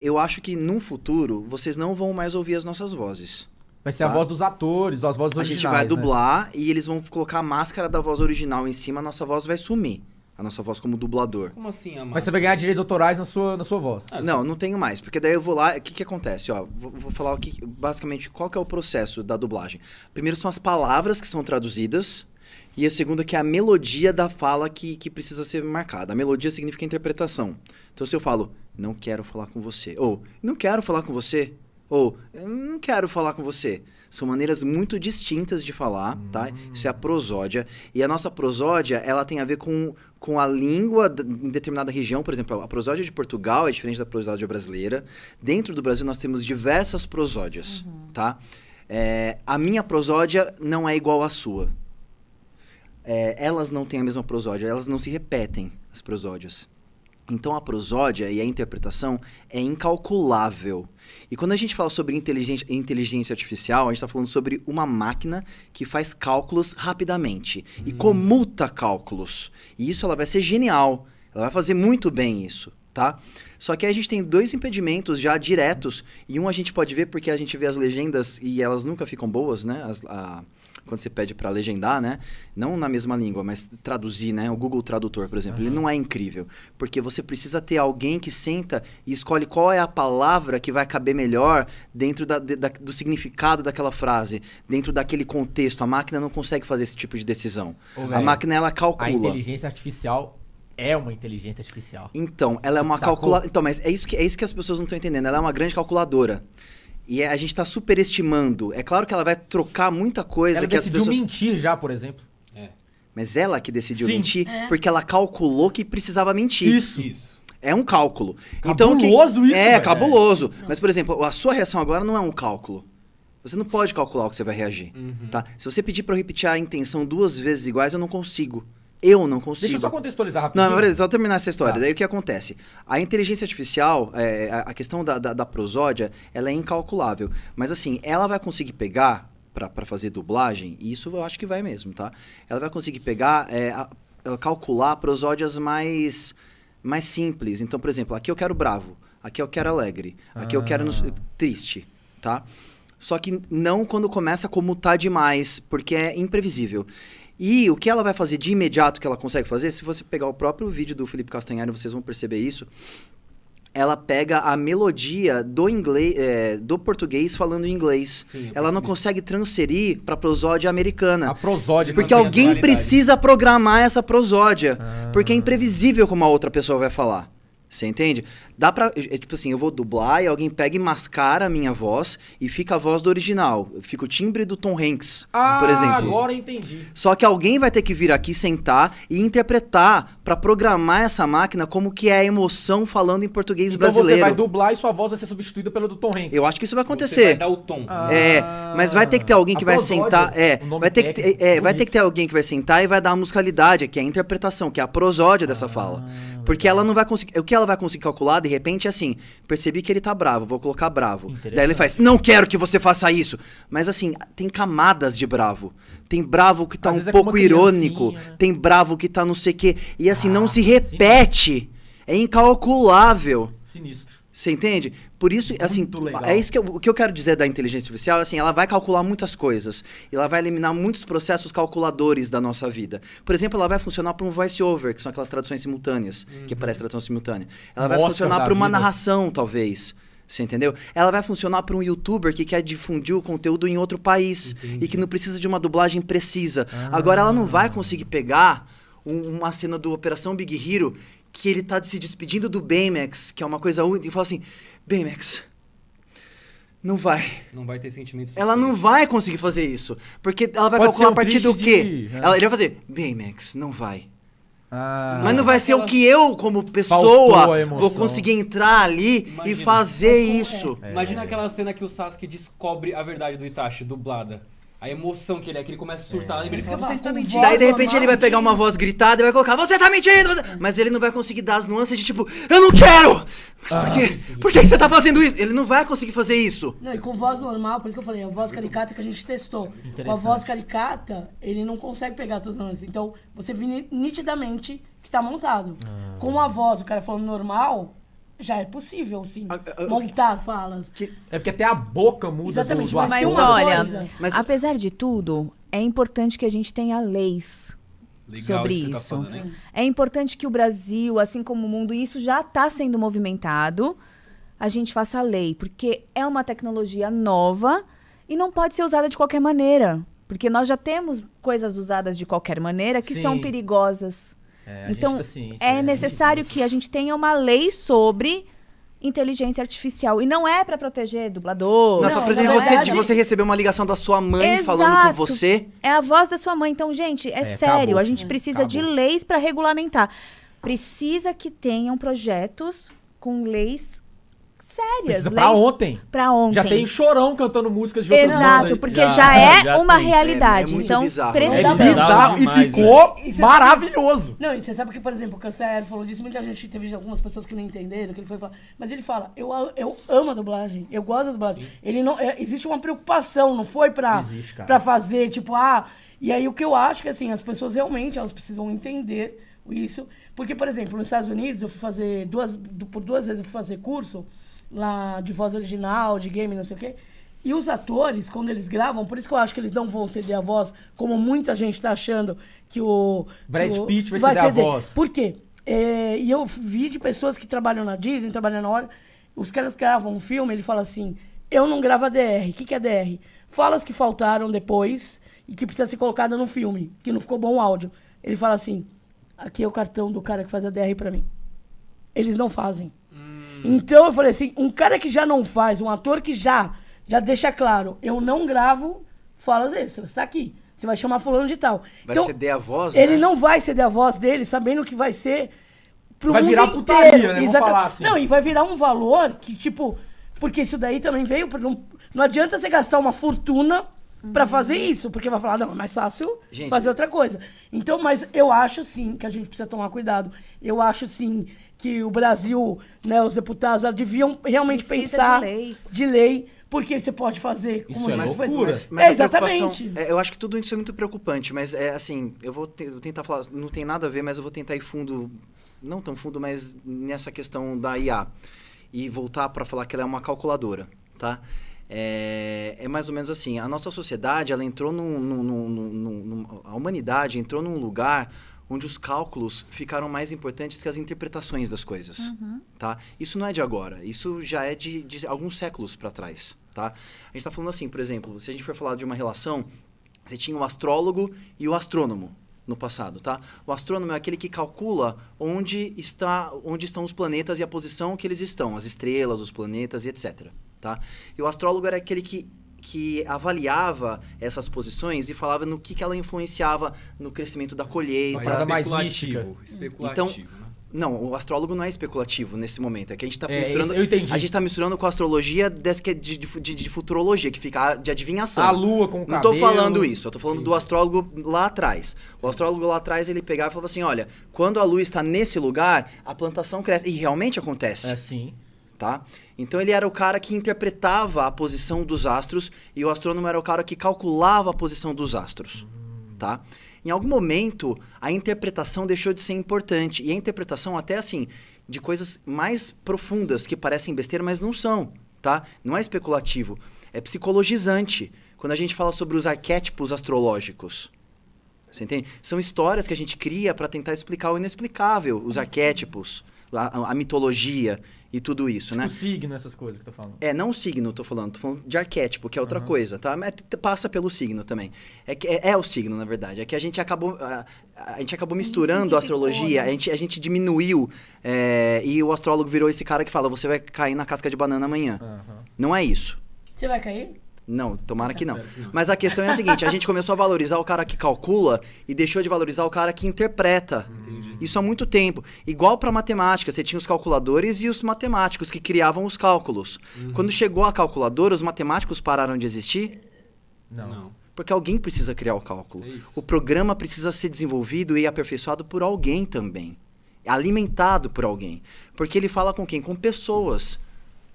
Eu acho que no futuro vocês não vão mais ouvir as nossas vozes. Vai ser a voz dos atores, as vozes A originais, gente vai né? dublar e eles vão colocar a máscara da voz original em cima, a nossa voz vai sumir. A nossa voz como dublador. Como assim, a Mas você vai ganhar direitos autorais na sua voz. Não tenho mais, porque daí eu vou lá, o que acontece? Ó, vou falar basicamente qual que é o processo da dublagem. Primeiro são as palavras que são traduzidas, e a segunda que é a melodia da fala que precisa ser marcada. A melodia significa interpretação. Então se eu falo, não quero falar com você, ou não quero falar com você, ou não quero falar com você. São maneiras muito distintas de falar, tá? Isso é a prosódia. E a nossa prosódia, ela tem a ver com a língua em determinada região. Por exemplo, a prosódia de Portugal é diferente da prosódia brasileira. Dentro do Brasil, nós temos diversas prosódias, tá? A minha prosódia não é igual à sua. Elas não têm a mesma prosódia, elas não se repetem, as prosódias. Então, a prosódia e a interpretação é incalculável. E quando a gente fala sobre inteligência artificial, a gente está falando sobre uma máquina que faz cálculos rapidamente e comuta cálculos. E isso ela vai ser genial. Ela vai fazer muito bem isso, tá? Só que a gente tem dois impedimentos já diretos. E um a gente pode ver porque a gente vê as legendas e elas nunca ficam boas, né? Quando você pede para legendar, né? Não na mesma língua, mas traduzir, né? O Google Tradutor, por exemplo, ele não é incrível. Porque você precisa ter alguém que senta e escolhe qual é a palavra que vai caber melhor dentro do significado daquela frase, dentro daquele contexto. A máquina não consegue fazer esse tipo de decisão. A máquina, ela calcula. A inteligência artificial é uma inteligência artificial. Então, ela é uma calculadora. Então, mas é isso que as pessoas não estão entendendo. Ela é uma grande calculadora. E a gente está superestimando. É claro que ela vai trocar muita coisa. Ela que decidiu as pessoas... mentir já, por exemplo. Mas ela que decidiu Sim. mentir, porque ela calculou que precisava mentir. Isso. É um cálculo. Cabuloso isso, velho. Cabuloso. Mas, por exemplo, a sua reação agora não é um cálculo. Você não pode calcular o que você vai reagir. Tá? Se você pedir para eu repetir a intenção 2 vezes iguais, eu não consigo. Eu não consigo. Deixa eu só contextualizar rapidinho. Não, mas só terminar essa história. Tá. Daí o que acontece? A inteligência artificial, a questão da prosódia, ela é incalculável. Mas assim, ela vai conseguir pegar, para fazer dublagem, e isso eu acho que vai mesmo, tá? Ela vai conseguir pegar, calcular prosódias mais simples. Então, por exemplo, aqui eu quero bravo, aqui eu quero alegre, aqui eu quero triste, tá? Só que não quando começa a comutar demais, porque é imprevisível. E o que ela vai fazer de imediato que ela consegue fazer, se você pegar o próprio vídeo do Felipe Castanhari, vocês vão perceber isso, ela pega a melodia do inglês, do português falando em inglês. Sim, ela não consegue transferir para a prosódia americana. A prosódia. Porque não tem alguém essa qualidade. precisa programar essa prosódia. Porque é imprevisível como a outra pessoa vai falar. Você entende? Dá pra... tipo assim, eu vou dublar e alguém pega e mascara a minha voz e fica a voz do original. Fica o timbre do Tom Hanks, por exemplo. Agora eu entendi. Só que alguém vai ter que vir aqui, sentar e interpretar pra programar essa máquina como que é a emoção falando em português Então brasileiro. você vai dublar e sua voz vai ser substituída pela do Tom Hanks. Eu acho que isso vai Você acontecer. vai dar o tom. Mas vai ter que ter alguém que A vai prosódia, sentar. o nome Vai ter que técnico, vai ter bonito. que ter alguém que vai sentar e vai dar a musicalidade, que é a interpretação, que é a prosódia dessa fala. Porque ela não vai conseguir. O que ela vai conseguir calcular, de repente, é assim: percebi que ele tá bravo, vou colocar bravo. Interessante. Daí ele faz, não quero que você faça isso. Mas assim, tem camadas de bravo. Tem bravo que tá Às um vezes é como pouco uma irônico. criancinha, né? Tem bravo que tá não sei o quê. E assim, não se repete. É incalculável. Sinistro. Você entende? Por isso, assim, legal. é isso que o que eu quero dizer da inteligência artificial, assim, ela vai calcular muitas coisas. E ela vai eliminar muitos processos calculadores da nossa vida. Por exemplo, ela vai funcionar para um voice-over, que são aquelas traduções simultâneas, que parece tradução simultânea. Ela vai Oscar funcionar da para uma vida. narração, talvez. Você entendeu? Ela vai funcionar para um youtuber que quer difundir o conteúdo em outro país e que não precisa de uma dublagem precisa. Agora, ela não vai conseguir pegar uma cena do Operação Big Hero que ele tá se despedindo do Baymax, que é uma coisa única, e fala assim, Baymax, não vai. Não vai ter sentimento Ela não suficiente. vai conseguir fazer isso. Porque ela vai Pode calcular ser um a partir do twist quê? de- Ele vai fazer, Baymax, não vai. Mas não Ah, vai ser o aquela- que eu, como Faltou pessoa, a emoção. vou conseguir entrar ali e Imagina. fazer isso. Imagina aquela cena que o Sasuke descobre a verdade do Itachi, dublada. A emoção que ele é, que ele começa a surtar, e ele fica, você está mentindo. Daí, de repente, ele vai pegar uma voz gritada e vai colocar, você tá mentindo! Mas ele não vai conseguir dar as nuances de tipo, eu não quero! Mas por quê? Por que você tá fazendo isso? Ele não vai conseguir fazer isso. Não, e com voz normal, por isso que eu falei, a voz caricata que a gente testou. Com a Interessante. voz caricata, ele não consegue pegar todas as nuances. Então, você vê nitidamente que tá montado. Com a voz, o cara falando normal, já é possível, sim, montar falas. É porque até a boca muda Exatamente, do mas Mas tem uma olha, coisa. Mas- apesar de tudo, é importante que a gente tenha leis sobre isso que você tá isso. falando, hein? É importante que o Brasil, assim como o mundo, e isso já está sendo movimentado, a gente faça lei, porque é uma tecnologia nova e não pode ser usada de qualquer maneira. Porque nós já temos coisas usadas de qualquer maneira que são Sim. perigosas. A Então, gente tá ciente, é necessário que a gente tenha uma lei sobre inteligência artificial. E não é para proteger dublador. Não, é Não, pra proteger na você verdade- de você receber uma ligação da sua mãe falando com Exato. você. É a voz da sua mãe. Então, gente, é sério. acabou. A gente precisa de leis para regulamentar. Precisa que tenham projetos com leis sérias. Precisa pra leis ontem. pra ontem. Já tem Chorão cantando músicas de outras bandas Exato, aí. porque já é já uma tem. realidade. É muito então, bizarro, né? É precisa. bizarro e demais, ficou E você maravilhoso. Não, e você sabe que, por exemplo, o Cancer falou disso, muita gente teve algumas pessoas que não entenderam, que ele foi falar. Mas ele fala, eu amo a dublagem, eu gosto da dublagem. Ele não, existe uma preocupação, não foi Existe, cara. pra fazer, tipo, e aí o que eu acho que, assim, as pessoas realmente, elas precisam entender isso. Porque, por exemplo, nos Estados Unidos, eu fui fazer por duas vezes eu fui fazer curso lá de voz original, de game, não sei o quê. E os atores, quando eles gravam, por isso que eu acho que eles não vão ceder a voz, como muita gente tá achando que o... Brad que o- Pitt vai ceder a voz. Por quê? E eu vi de pessoas que trabalham na Disney, trabalham na hora, os caras gravam um filme, ele fala assim, eu não gravo a DR. O que é DR? Falas que faltaram depois e que precisa ser colocada no filme, que não ficou bom o áudio. Ele fala assim, aqui é o cartão do cara que faz a DR pra mim. Eles não fazem. Então eu falei assim, um cara que já não faz, um ator que já deixa claro, eu não gravo falas extras, tá aqui. Você vai chamar fulano de tal. Vai Então, ceder a voz, ele né? não vai ceder a voz dele, sabendo que vai ser pro Vai mundo virar inteiro. putaria, né? Vamos Exata- falar assim. Não, e vai virar um valor que, tipo... Porque isso daí também veio... Não adianta você gastar uma fortuna pra fazer isso, porque vai falar, não, é mais fácil Gente, fazer outra coisa. Então, mas eu acho, sim, que a gente precisa tomar cuidado. Eu acho, sim, que o Brasil, né, os deputados, elas deviam realmente Precisa pensar de lei. porque você pode fazer... Isso é a gente faz. loucura. Mas a exatamente. preocupação- eu acho que tudo isso é muito preocupante, mas é assim, eu vou tentar falar, não tem nada a ver, mas eu vou tentar ir fundo, não tão fundo, mas nessa questão da IA. E voltar para falar que ela é uma calculadora, tá? É mais ou menos assim, a nossa sociedade, ela entrou a humanidade entrou num lugar onde os cálculos ficaram mais importantes que as interpretações das coisas, tá? Isso não é de agora, isso já é de alguns séculos para trás, tá? A gente está falando assim, por exemplo, se a gente for falar de uma relação, você tinha o astrólogo e o astrônomo no passado, tá? O astrônomo é aquele que calcula onde estão os planetas e a posição que eles estão, as estrelas, os planetas e etc, tá? E o astrólogo era aquele que avaliava essas posições e falava no que ela influenciava no crescimento da colheita. Coisa mais Especulativo. mística. Especulativo, né? Não, o astrólogo não é especulativo nesse momento. É que a gente está É, misturando. eu entendi. A gente está misturando com a astrologia de futurologia, que fica de adivinhação. A lua com o Não cabelo. estou falando isso, eu tô falando do Entendi. astrólogo lá atrás. O astrólogo lá atrás, ele pegava e falava assim, olha, quando a lua está nesse lugar, a plantação cresce. E realmente acontece. É sim. Tá? Então ele era o cara que interpretava a posição dos astros e o astrônomo era o cara que calculava a posição dos astros, tá? Em algum momento, a interpretação deixou de ser importante. E a interpretação até assim, de coisas mais profundas que parecem besteira, mas não são, tá? Não é especulativo, é psicologizante. Quando a gente fala sobre os arquétipos astrológicos, você entende? São histórias que a gente cria para tentar explicar o inexplicável, os arquétipos, a mitologia e tudo isso, né? O signo, essas coisas que tu tá falando. Não o signo, tô falando de arquétipo, que é outra coisa, tá? Mas passa pelo signo também. É o signo, na verdade. É que a gente acabou misturando a astrologia, né? a gente diminuiu, e o astrólogo virou esse cara que fala, você vai cair na casca de banana amanhã. Não é isso. Você vai cair? Não, tomara que não. Mas a questão é a seguinte, a gente começou a valorizar o cara que calcula e deixou de valorizar o cara que interpreta. Isso há muito tempo. Igual para matemática, você tinha os calculadores e os matemáticos que criavam os cálculos. Quando chegou a calculadora, os matemáticos pararam de existir? Não. Porque alguém precisa criar o cálculo. É isso. O programa precisa ser desenvolvido e aperfeiçoado por alguém também. Alimentado por alguém. Porque ele fala com quem? Com pessoas.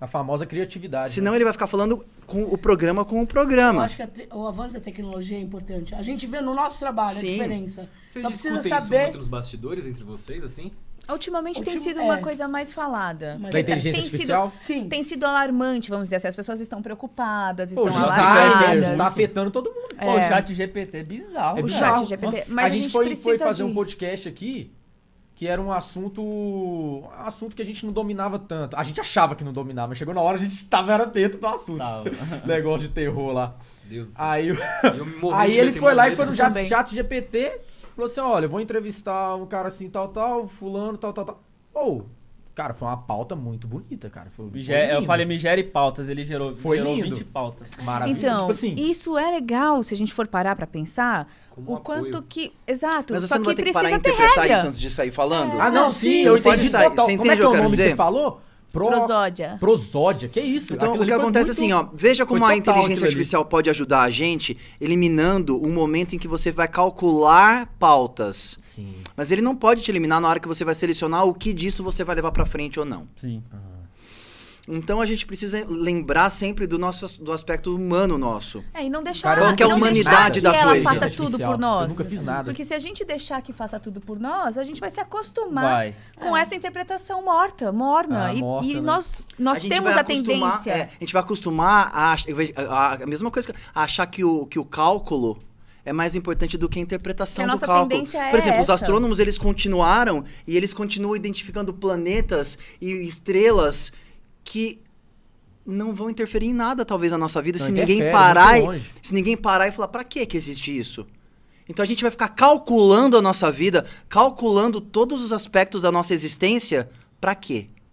A famosa criatividade. Senão ele vai ficar falando com o programa. Eu acho que o avanço da tecnologia é importante. A gente vê no nosso trabalho Sim. a diferença. Vocês Só precisa discutem isso saber... muito nos bastidores entre vocês, assim? Ultimamente tem sido uma coisa mais falada. Mas Da inteligência Tem sido- artificial? Sim. Tem sido alarmante, vamos dizer assim. As pessoas estão preocupadas, Pô, estão o Alzheimer alarmadas. tá afetando todo mundo. É. Pô, o chat GPT é bizarro. É O bizarro. chat GPT. Mas a gente foi precisa fazer de... um podcast aqui que era um assunto que a gente não dominava tanto. A gente achava que não dominava, mas chegou na hora a gente era dentro do assunto. Tava. Negócio de terror lá. Deus do céu. Aí, Eu me morri aí de ele medo, foi tenho lá e medo. foi no Também. chat GPT, falou assim, olha, eu vou entrevistar um cara assim, tal, fulano, tal. Cara, foi uma pauta muito bonita, cara. Foi Eu lindo. falei, me gere pautas, ele gerou Foi lindo. 20 pautas. Maravilhoso. Então, Tipo assim, isso é legal se a gente for parar pra pensar Como o um apoio. quanto que... Exato, Mas só você não vai que ter que parar e precisa ter interpretar regra. isso antes de sair falando? ah, não, sim, eu Não pode entendi sair. total. Você Como é entende que é o o que eu nome quero que você dizer? falou? Prosódia. Prosódia, que isso? Então, Aquilo o que ali foi acontece muito- assim, ó, veja como foi a total inteligência aquilo ali. artificial pode ajudar a gente, eliminando um momento em que você vai calcular pautas. Sim. Mas ele não pode te eliminar na hora que você vai selecionar o que disso você vai levar pra frente ou não. Sim. Então a gente precisa lembrar sempre do aspecto humano nosso. E não deixar, Cara, qual que é a não humanidade deixar da que ela coisa? faça Artificial. tudo por nós. Eu nunca fiz nada. Porque se a gente deixar que faça tudo por nós, a gente vai se acostumar Vai. com essa interpretação morna. Ah, E, morta, e né? nós gente temos vai a acostumar- tendência. a gente vai acostumar a mesma coisa, a achar que o cálculo é mais importante do que a interpretação Que a do nossa cálculo. tendência é Por exemplo, os essa. astrônomos, eles continuaram e eles continuam identificando planetas e estrelas que não vão interferir em nada, talvez, na nossa vida, Não se ninguém interfere, parar muito e, longe. se ninguém parar e falar, pra que existe isso? Então a gente vai ficar calculando a nossa vida, calculando todos os aspectos da nossa existência, pra quê?